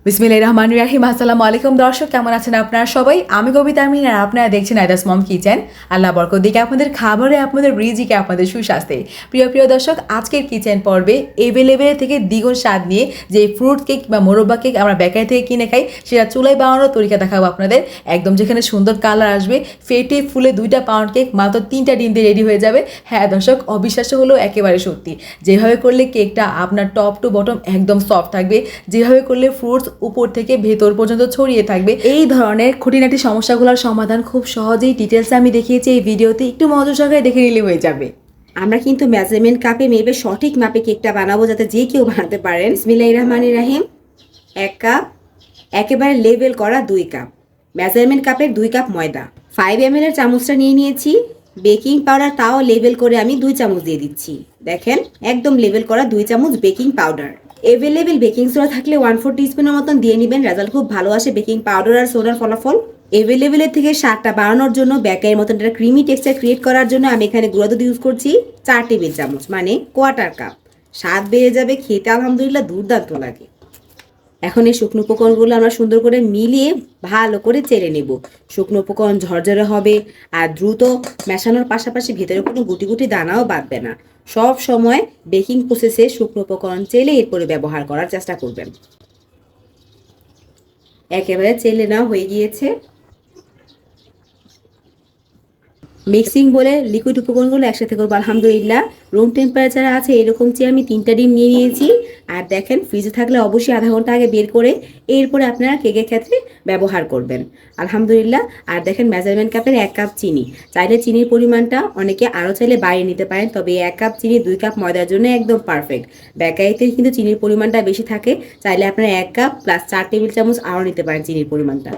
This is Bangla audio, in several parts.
বিসমিল্লাহির রহমানির রহিম। আসসালামু আলাইকুম দর্শক, কেমন আছেন আপনারা সবাই? আমি কবিতা আমিন আর আপনারা দেখছেন আইদাস মম কিচেন। আল্লাহ বরকত দিকে আপনাদের খাবারে, আপনাদের রিজিকে, আপনাদের সুস্বাস্থ্যে। প্রিয় প্রিয় দর্শক, আজকের কিচেন পর্বে এভেলেবেল থেকে দ্বিগুণ স্বাদ নিয়ে যে ফ্রুট কেক বা মোরব্বা কেক আমরা বেকারি থেকে কিনে খাই, সেটা চুলায় বানানোর তরিকা দেখাবো আপনাদের। একদম যেখানে সুন্দর কালার আসবে, ফেটে ফুলে 2টা পাউন্ড কেক মাত্র 3টা ডিম দিয়ে রেডি হয়ে যাবে। হ্যাঁ দর্শক, অবিশ্বাস্য হলেও একেবারে সত্যি। যেভাবে করলে কেকটা আপনার টপ টু বটম একদম সফট থাকবে, যেভাবে করলে ফ্রুটস উপর থেকে ভেতর পর্যন্ত ছড়িয়ে থাকবে, এই ধরনের খুঁটিনাটি সমস্যাগুলোর সমাধান খুব সহজেই ডিটেলসে আমি দেখিয়েছি এই ভিডিওতে। একটু মনোযোগ সহকারে দেখে নিলে হয়ে যাবে। আমরা কিন্তু মেজারমেন্ট কাপে মেপে সঠিক মাপে কেকটা বানাবো, যাতে যে কেউ বানাতে পারেন। বিসমিল্লাহির রহমানির রহিম। 1 কাপ, একেবারে লেবেল করা 2 কাপ, মেজারমেন্ট কাপের 2 কাপ ময়দা, 5 ml এর চামচটা নিয়ে নিয়েছি। বেকিং পাউডার, তাও লেবেল করে আমি 2 চামচ দিয়ে দিচ্ছি। দেখেন, একদম লেবেল করা 2 চামচ baking powder. Available baking soda থাকলে 1/4 টিস্পুনের মতন দিয়ে নেবেন, রেজাল্ট খুব ভালো আসে বেকিং পাউডার আর সোডার ফলাফল। এভেলেবেলের থেকে স্বাদটা বাড়ানোর জন্য, বেকারির মতন একটা ক্রিমি টেক্সচার ক্রিয়েট করার জন্য আমি এখানে গুঁড়া দুধ ইউজ করছি 4 টেবিল চামচ, মানে কোয়ার্টার কাপ। স্বাদ বেড়ে যাবে, খেতে আলহামদুলিল্লাহ দুর্দান্ত লাগে। এখন এই শুকনো উপকরণগুলো আমরা সুন্দর করে মিলিয়ে ভালো করে চেলে নেব। শুকনো উপকরণ ঝরঝরে হবে আর দ্রুত মেশানোর পাশাপাশি ভেতরে কোনো গুটি গুটি দানাও বাঁধবে না। সব সময় বেকিং প্রসেসে শুকনো উপকরণ চেলে এরপরে ব্যবহার করার চেষ্টা করবেন। একেবারে চেলে নেওয়া হয়ে গিয়েছে। মিক্সিং বলে লিকুইড উপকরণগুলো একসাথে করবো। আলহামদুলিল্লাহ রুম টেম্পারেচারে আছে এরকম চেয়ে আমি 3টা ডিম নিয়ে নিয়েছি। আর দেখেন, ফ্রিজে থাকলে অবশ্যই আধা ঘন্টা আগে বের করে এরপরে আপনারা কেকের ক্ষেত্রে ব্যবহার করবেন। আলহামদুলিল্লাহ। আর দেখেন, মেজারমেন্ট কাপের 1 কাপ চিনি। চাইলে চিনির পরিমাণটা অনেকে আরও চাইলে বাড়িয়ে নিতে পারেন, তবে 1 কাপ চিনি 2 কাপ ময়দার জন্য একদম পারফেক্ট। বেকারিতে কিন্তু চিনির পরিমাণটা বেশি থাকে, চাইলে আপনারা 1 কাপ প্লাস 4 টেবিল চামচ আরও নিতে পারেন চিনির পরিমাণটা।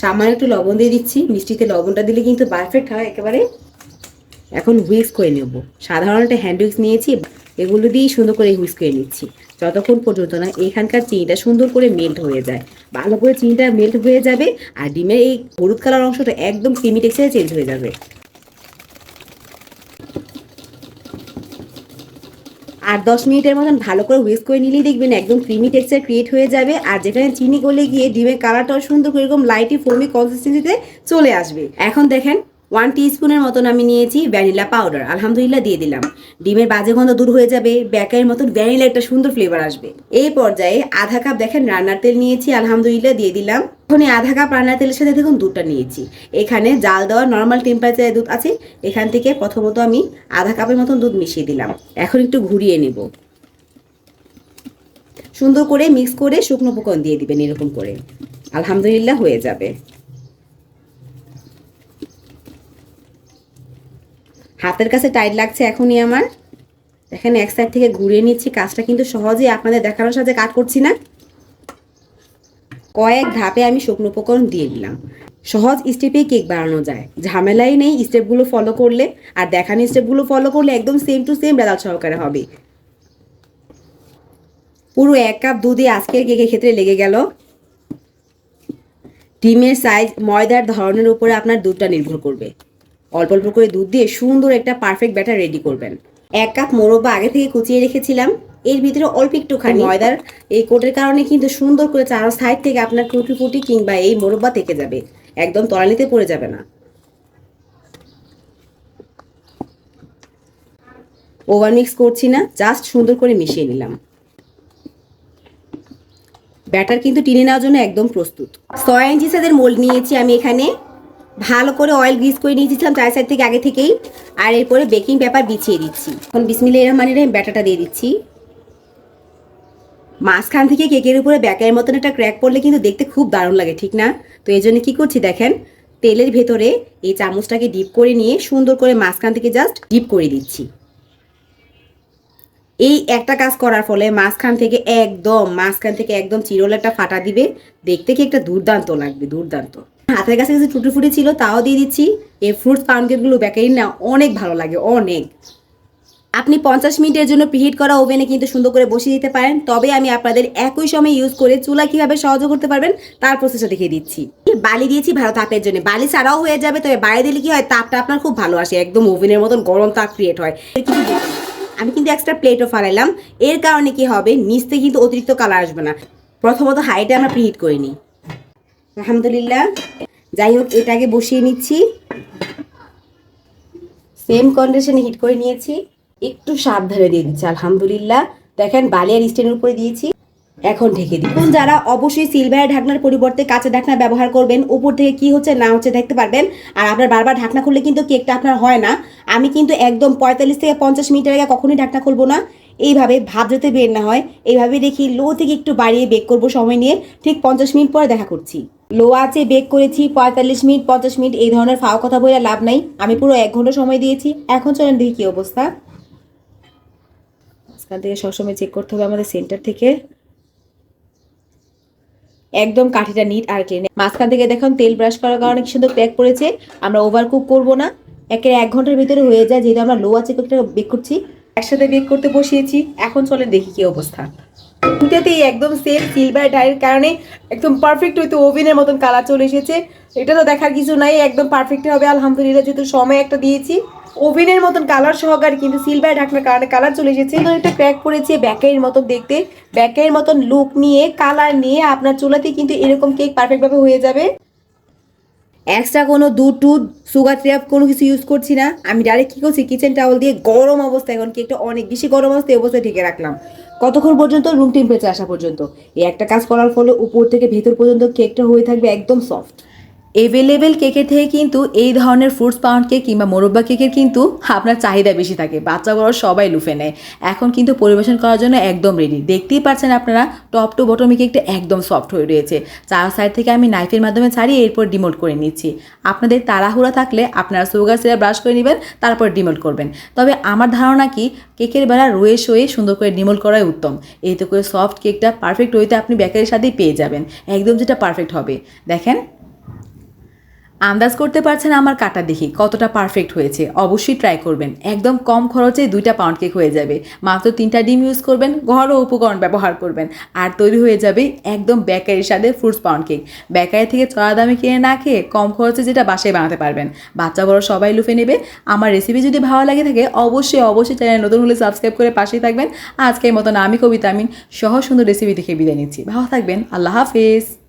সামান্য একটু লবণ দিয়ে দিচ্ছি, মিষ্টিতে লবণটা দিলে কিন্তু পারফেক্ট হয় একেবারে। এখন হুইস্ক করে নেব। সাধারণত হ্যান্ড হুইস্ক নিয়েছি, এগুলো দিয়েই সুন্দর করে হুইস্ক করে নিচ্ছি, যতক্ষণ পর্যন্ত না এখানকার চিনিটা সুন্দর করে মেল্ট হয়ে যায়। ভালো করে চিনিটা মেল্ট হয়ে যাবে আর ডিমের এই হলুদ কালার অংশটা একদম ক্রিমি টেক্সচারে চেঞ্জ হয়ে যাবে। আর 10 মিনিটের মতন ভালো করে হুইস্ক করে নিলেই দেখবেন একদম ক্রিমি টেক্সচার ক্রিয়েট হয়ে যাবে। আর যেখানে চিনি গলে গিয়ে ডিমের কালারটাও সুন্দর করে এরকম লাইটি ফোমি কনসিস্টেন্সিতে চলে আসবে। এখন দেখেন, 1 টিস্পুনের মতন আমি নিয়েছি ভ্যানিলা পাউডার। আলহামদুলিল্লাহ দিয়ে দিলাম। ডিমের বাজে গন্ধ দূর হয়ে যাবে, বেকারির মতন ভ্যানিলা একটা সুন্দর ফ্লেভার আসবে। এই পর্যায়ে আধা কাপ দেখেন রান্নার তেল নিয়েছি, আলহামদুলিল্লাহ দিয়ে দিলাম। এখন আধা কাপ রান্নার তেলের সাথে দেখুন দুধটা নিয়েছি। এখানে জাল দেওয়া নর্মাল টেম্পারেচারে দুধ আছে, এখান থেকে প্রথমত আমি আধা কাপের মতন দুধ মিশিয়ে দিলাম। এখন একটু ঘুরিয়ে নেব। সুন্দর করে মিক্স করে শুকনো উপকরণ দিয়ে দিবেন এরকম করে। আলহামদুলিল্লাহ হয়ে যাবে। হাতের কাছে টাইট লাগছে এখনই আমার। দেখেন, এক সাইড থেকে ঘুরিয়ে নিচ্ছি। কাজটা কিন্তু সহজেই আপনাদের দেখানোর সাথে কাট করছি না। কয়েক ধাপে আমি শুকনো উপকরণ দিয়ে দিলাম। সহজ স্টেপে কেক বানানো যায়, ঝামেলাই নেই স্টেপগুলো ফলো করলে। আর দেখানো স্টেপগুলো ফলো করলে একদম সেম টু সেম রেজাল্ট সহকারে হবে। পুরো 1 কাপ দুধে আজকের কেকের ক্ষেত্রে লেগে গেল। ডিমের সাইজ, ময়দার ধরনের উপরে আপনার দুধটা নির্ভর করবে। অল্প অল্প করে দুধ দিয়ে সুন্দর একটা পারফেক্ট ব্যাটার রেডি করবেন। 1 কাপ মোরব্বা আগে থেকে কুচিয়ে রেখেছিলাম, এর ভিতরে অল্প একটুখানি ময়দার এই কোটের কারণে কিন্তু সুন্দর করে চারো সাইড থেকে আপনার টুটি ফুটি কিংবা এই মোরব্বা থেকে যাবে, একদম তলানিতে পড়ে যাবে না। ওভার মিক্স করছি না, জাস্ট সুন্দর করে মিশিয়ে নিলাম। ব্যাটার কিন্তু টেনে নেওয়ার জন্য একদম প্রস্তুত। 6 ইঞ্চি সাইজের মোল্ড নিয়েছি আমি এখানে। ভালো করে অয়েল গ্রিস করে নিয়েছিলাম 4 সাইড থেকে আগে থেকেই। আর এরপরে বেকিং পেপার বিছিয়ে দিচ্ছি। এখন বিসমিল্লাহির রহমানির রহিম ব্যাটারটা দিয়ে দিচ্ছি। মাঝখান থেকে কেকের উপরে ব্যাকের মতন একটা ক্র্যাক পড়লে কিন্তু দেখতে খুব দারুণ লাগে, ঠিক না? তো এই জন্য কী করছি দেখেন, তেলের ভেতরে এই চামচটাকে ডিপ করে নিয়ে সুন্দর করে মাঝখান থেকে জাস্ট ডিপ করে দিচ্ছি। এই একটা কাজ করার ফলে মাঝখান থেকে একদম চিরোল একটা ফাটা দিবে, দেখতে কি একটা দুর্দান্ত লাগবে, দুর্দান্ত। হাতের কাছে কিছু টুটি ফুটি ছিল, তাও দিয়ে দিচ্ছি। এই ফ্রুটস পাউন্ড কেকগুলো বেকারির না অনেক ভালো লাগে, অনেক। আপনি 50 মিনিটের জন্য প্রিহিট করা ওভেনে কিন্তু সুন্দর করে বসিয়ে দিতে পারেন। তবে আমি আপনাদের একই সময় ইউজ করে চুলা কীভাবে সহজ করতে পারবেন তার প্রসেসটা দেখিয়ে দিচ্ছি। বালি দিয়েছি ভালো তাপের জন্য, বালি ছাড়াও হয়ে যাবে, তবে বাইরে দিলে কি হয়, তাপটা আপনার খুব ভালো আসে, একদম ওভেনের মতন গরম তাপ ক্রিয়েট হয়। আমি কিন্তু এক্সট্রা প্লেটও ফালাইলাম, এর কারণে কি হবে, নিচ থেকে কিন্তু অতিরিক্ত কালার আসবে না। প্রথমত হাইটা আমরা প্রিহিট করে নিই। আলহামদুলিল্লাহ, যাই হোক এটাকে বসিয়ে নিচ্ছি। সেম কন্ডিশনে হিট করে নিয়েছি, একটু সাবধানে দিয়ে দিচ্ছি। আলহামদুলিল্লাহ, দেখেন বালি আর স্ট্যান্ডের উপরে দিয়েছি। এখন ঢেকে দিই। এখন যারা অবশ্যই সিলভারের ঢাকনার পরিবর্তে কাঁচের ঢাকনা ব্যবহার করবেন, উপর থেকে কি হচ্ছে না হচ্ছে দেখতে পারবেন। আর আপনার বারবার ঢাকনা খুললে কিন্তু কেকটা আপনার হয় না। আমি কিন্তু একদম 45 থেকে 50 মিনিটের আগে কখনোই ঢাকনা খুলবো না। এইভাবে ভাব যাতে বের না হয় এইভাবে দেখি লো থেকে একটু বাড়িয়ে বেক করবো সময় নিয়ে। ঠিক 50 মিনিট পরে দেখা করছি। লো আছে বেক করেছি 45 মিনিট 50 মিনিট, এই ধরনের ফাও কথা বলে লাভ নাই। আমি পুরো 1 ঘন্টা সময় দিয়েছি। এখন চলেন দেখি কি অবস্থা। আজকাল থেকে সবসময় চেক করতে হবে আমাদের সেন্টার থেকে। একদম কাঠিটা নিট আর ক্লিন। মাঝখান থেকে দেখুন তেল ব্রাশ করার কারণে কি সুন্দর প্যাক করেছে। আমরা ওভার কুক করবো না, 1 ঘন্টার ভিতরে হয়ে যায়, যেহেতু আমরা লো আছে কেকটা বেক করছি। একসাথে বেক করতে বসিয়েছি। এখন চলে দেখি কি অবস্থা। দুটাতেই একদম সেম সিলভার ডাইয়ের কারণে একদম পারফেক্ট হয়তো ওভেনের মতন কালার চলে এসেছে। এটা তো দেখার কিছু নাই, একদম পারফেক্ট হবে আলহামদুলিল্লাহ, যেহেতু সময় একটা দিয়েছি। ওভেনের মতন কালার সহকারে কিন্তু সিলভার ঢাকনার কারণে কালার চলে এসেছে। একটা ক্র্যাক পড়েছে ব্যাকের মতন দেখতে, ব্যাকের মতন লুক নিয়ে কালার নিয়ে আপনার চুলাতে কিন্তু এরকম কেক পারফেক্টভাবে হয়ে যাবে। এক্সট্রা কোনো দুধ টুধ সুগার সিরাপ কোনো কিছু ইউজ করছি না। আমি ডাইরেক্ট কী করছি, কিচেন টাওয়াল দিয়ে গরম অবস্থায়, এখন কেকটা অনেক বেশি গরম অবস্থায় অবস্থায় ঢেকে রাখলাম কতক্ষণ পর্যন্ত, রুম টেম্পারেচার আসা পর্যন্ত। এই একটা কাজ করার ফলে উপর থেকে ভেতর পর্যন্ত কেকটা হয়ে থাকবে একদম সফট। এভেলেবেল কেকের থেকে কিন্তু এই ধরনের ফ্রুটস পাউন্ড কেক কিংবা মোরব্বা কেকের কিন্তু আপনার চাহিদা বেশি থাকে, বাচ্চা বড় সবাই লুফে নেয়। এখন কিন্তু পরিবেশন করার জন্য একদম রেডি। দেখতেই পাচ্ছেন আপনারা টপ টু বটম কেকটা একদম সফট হয়ে রয়েছে। চার সাইড থেকে আমি নাইফের মাধ্যমে ছাড়িয়ে এরপর ডিমোল্ড করে নিচ্ছি। আপনাদের তাড়াহুড়া থাকলে আপনারা সুগার সিরাপ ব্রাশ করে নেবেন, তারপর ডিমোল্ড করবেন। তবে আমার ধারণা কি কেকের বেলা রয়ে শোয়ে সুন্দর করে ডিমোল্ড করাই উত্তম। এতে করে সফট কেকটা পারফেক্ট হইতে আপনি বেকারির সাথেই পেয়ে যাবেন, একদম যেটা পারফেক্ট হবে। দেখেন আন্দাজ করতে পারছেন আমার কাটা দেখি কতটা পারফেক্ট হয়েছে। অবশ্যই ট্রাই করবেন, একদম কম খরচে 2টা পাউন্ড কেক হয়ে যাবে। মাত্র 3টা ডিম ইউজ করবেন, ঘরোয়া উপকরণ ব্যবহার করবেন, আর তৈরি হয়ে যাবে একদম বেকারির সাথে ফ্রুটস পাউন্ড কেক। বেকারি থেকে চড়া দামে কিনে না খেয়ে কম খরচে যেটা বাসায় বানাতে পারবেন, বাচ্চা বড় সবাই লুফে নেবে। আমার রেসিপি যদি ভালো লাগে থাকে অবশ্যই চ্যানেল নতুন হলে সাবস্ক্রাইব করে পাশেই থাকবেন। আজকের মতন আমি কবিতা আমিন সহ সুন্দর রেসিপি দেখে বিদায় নিচ্ছি। ভালো থাকবেন, আল্লাহ হাফেজ।